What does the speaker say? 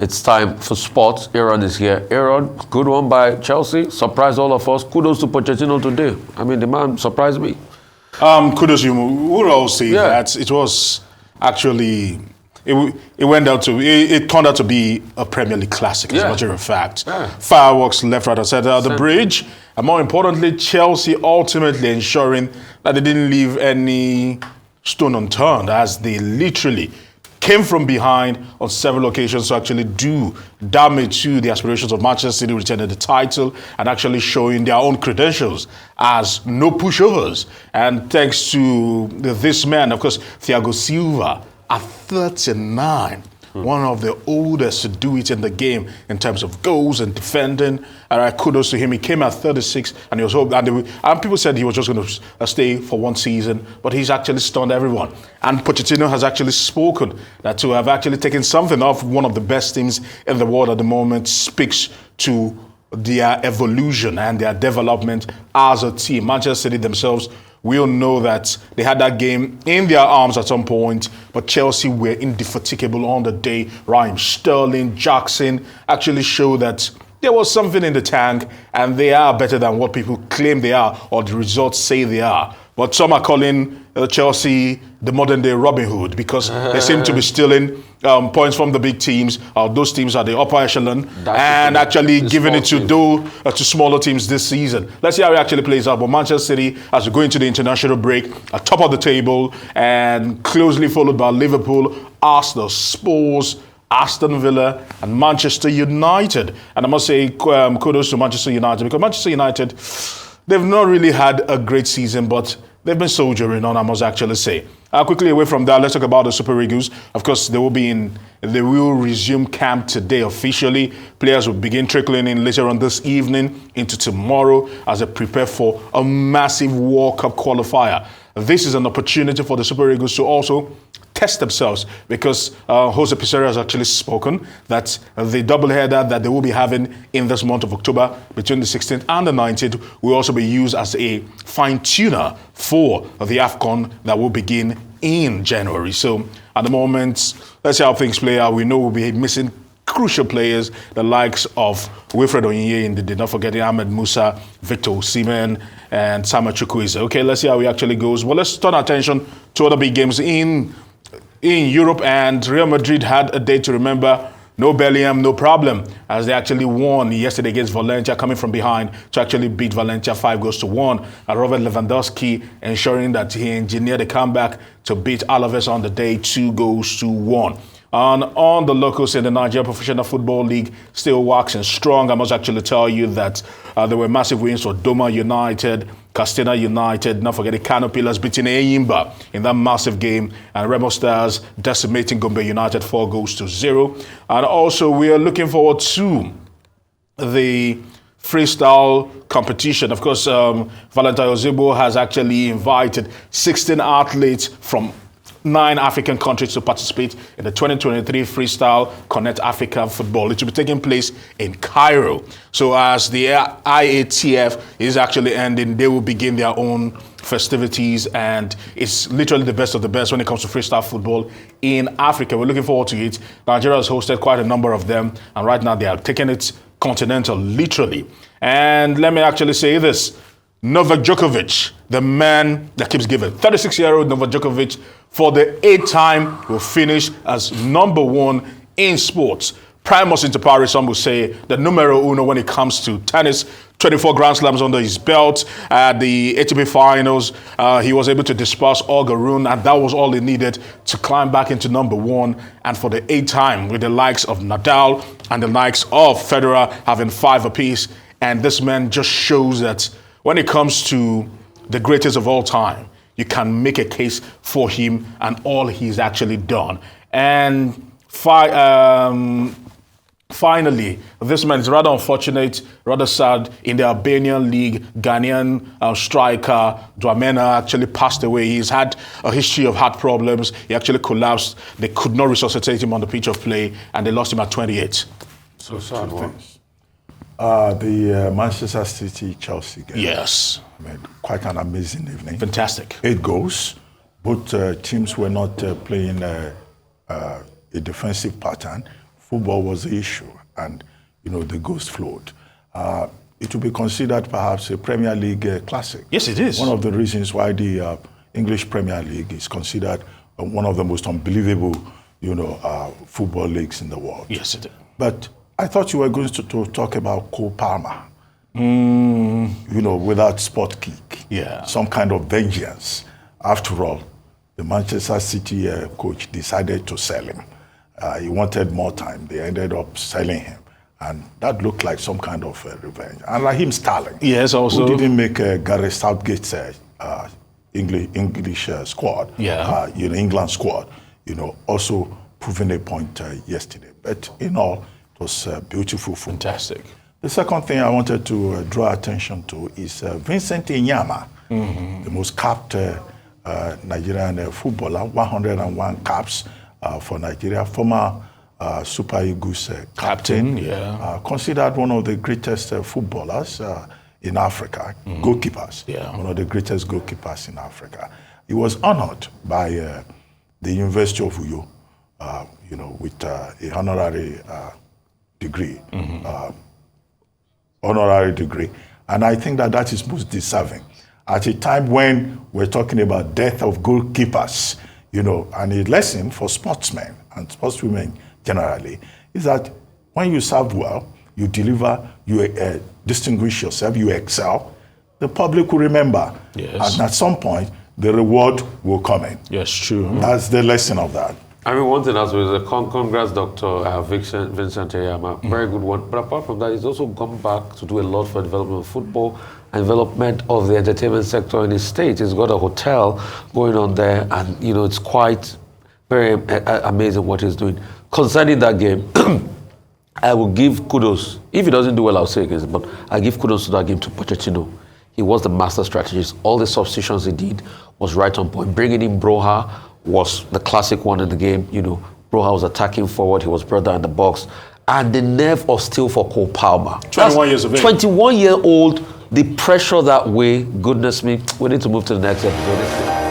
It's time for sports. Aaron is here. Aaron, good one by Chelsea. Surprised all of us. Kudos to Pochettino today. I mean, the man surprised me. Kudos to you. We would all say that it was actually it turned out to be a Premier League classic, as a matter of fact. Fireworks left, right, and center of the bridge. And more importantly, Chelsea ultimately ensuring that they didn't leave any stone unturned, as they literally came from behind on several occasions to actually do damage to the aspirations of Manchester City retaining the title and actually showing their own credentials as no pushovers. And thanks to this man, of course, Thiago Silva, at 39, one of the oldest to do it in the game in terms of goals and defending. And kudos to him. He came at 36, and he was and people said he was just going to stay for one season, but he's actually stunned everyone. And Pochettino has actually spoken that to have actually taken something off one of the best teams in the world at the moment speaks to their evolution and their development as a team. Manchester City themselves, we all know that they had that game in their arms at some point, but Chelsea were indefatigable on the day. Raheem Sterling, Jackson actually showed that there was something in the tank, and they are better than what people claim they are, or the results say they are. But some are calling Chelsea the modern-day Robin Hood, because they seem to be stealing points from the big teams. Those teams are the upper echelon, and actually giving it to smaller teams this season. Let's see how it actually plays out. But Manchester City, as we go into the international break, are top of the table, and closely followed by Liverpool, Arsenal, Spurs, Aston Villa, and Manchester United. And I must say kudos to Manchester United, because Manchester United, they've not really had a great season, but they've been soldiering on, I must actually say. Quickly away from that, let's talk about the Super Eagles. Of course, they will resume camp today officially. Players will begin trickling in later on this evening into tomorrow as they prepare for a massive World Cup qualifier. This is an opportunity for the Super Eagles to also test themselves, because Jose Pizarro has actually spoken that the doubleheader that they will be having in this month of October between the 16th and the 19th will also be used as a fine-tuner for the AFCON that will begin in January. So at the moment, let's see how things play out. We know we'll be missing crucial players, the likes of Wilfred Onyeye, did not forget Ahmed Musa, Victor Osimhen, and Samuel Chukwueze. Okay, let's see how it actually goes. Well, let's turn our attention to other big games in Europe, and Real Madrid had a day to remember. No Bellingham, no problem, as they actually won yesterday against Valencia, coming from behind to actually beat Valencia 5-1. And Robert Lewandowski ensuring that he engineered a comeback to beat Alaves on the day 2-1. And on the locals in the Nigeria Professional Football League, still waxing strong. I must actually tell you that there were massive wins for Doma United, Castina United, not forgetting Kano Pillars beating Eyimba in that massive game, and Remo Stars decimating Gombe United 4-0. And also, we are looking forward to the freestyle competition. Of course, Valentine Ozebo has actually invited 16 athletes from 9 African countries to participate in the 2023 Freestyle Connect Africa Football. It will be taking place in Cairo. So as the IATF is actually ending, they will begin their own festivities, and it's literally the best of the best when it comes to freestyle football in Africa. We're looking forward to it. Nigeria has hosted quite a number of them, and right now they are taking it continental, literally. And let me actually say this. Novak Djokovic, the man that keeps giving. 36-year-old Novak Djokovic, for the 8th time, will finish as #1 in sports. Primus inter pares, some will say, the numero uno when it comes to tennis. 24 Grand Slams under his belt. At the ATP finals, he was able to disperse Holger Rune, and that was all he needed to climb back into #1. And for the 8th time, with the likes of Nadal and the likes of Federer having 5 apiece. And this man just shows that when it comes to the greatest of all time, you can make a case for him and all he's actually done. And finally, this man is rather unfortunate, rather sad. In the Albanian league, Ghanaian striker Dwamena actually passed away. He's had a history of heart problems. He actually collapsed. They could not resuscitate him on the pitch of play, and they lost him at 28. So sad one. The Manchester City-Chelsea game. Yes. I mean, quite an amazing evening. Fantastic. 8 goals. Both teams were not playing a defensive pattern. football was the issue, and the ghost flowed. It will be considered perhaps a Premier League classic. Yes, it is. One of the reasons why the English Premier League is considered one of the most unbelievable, football leagues in the world. Yes, it is. But I thought you were going to talk about Cole Palmer. Without sport kick. Yeah. Some kind of vengeance. After all, the Manchester City coach decided to sell him. He wanted more time. They ended up selling him. And that looked like some kind of revenge. And Raheem Sterling, yes, also, who didn't make Gareth Southgate's English squad, England squad, also proving a point yesterday. But in all, it was beautiful football. Fantastic. The second thing I wanted to draw attention to is Vincent Inyama, the most capped Nigerian footballer, 101 caps for Nigeria, former Super Eagles captain, considered one of the greatest footballers in Africa, goalkeepers, one of the greatest goalkeepers in Africa. He was honored by the University of Uyo, with a honorary degree. And I think that is most deserving. At a time when we're talking about death of goalkeepers, and a lesson for sportsmen and sportswomen generally is that when you serve well, you deliver, you distinguish yourself, you excel, the public will remember. Yes. And at some point, the reward will come in. Yes, true. That's the lesson of that. I mean, one thing as well is congrats, Dr. Vincent Inyama. Very good one. But apart from that, he's also gone back to do a lot for development of football and development of the entertainment sector in his state. He's got a hotel going on there, and it's quite very amazing what he's doing. Concerning that game, I will give kudos. If he doesn't do well, I'll say against it, but I give kudos to that game to Pochettino. He was the master strategist. All the substitutions he did was right on point. Bringing in Broha was the classic one in the game. Broha was attacking forward. He was brought down in the box. And the nerve of steel for Cole Palmer. 21 years of age. 21-year-old, the pressure that way, goodness me, we need to move to the next episode.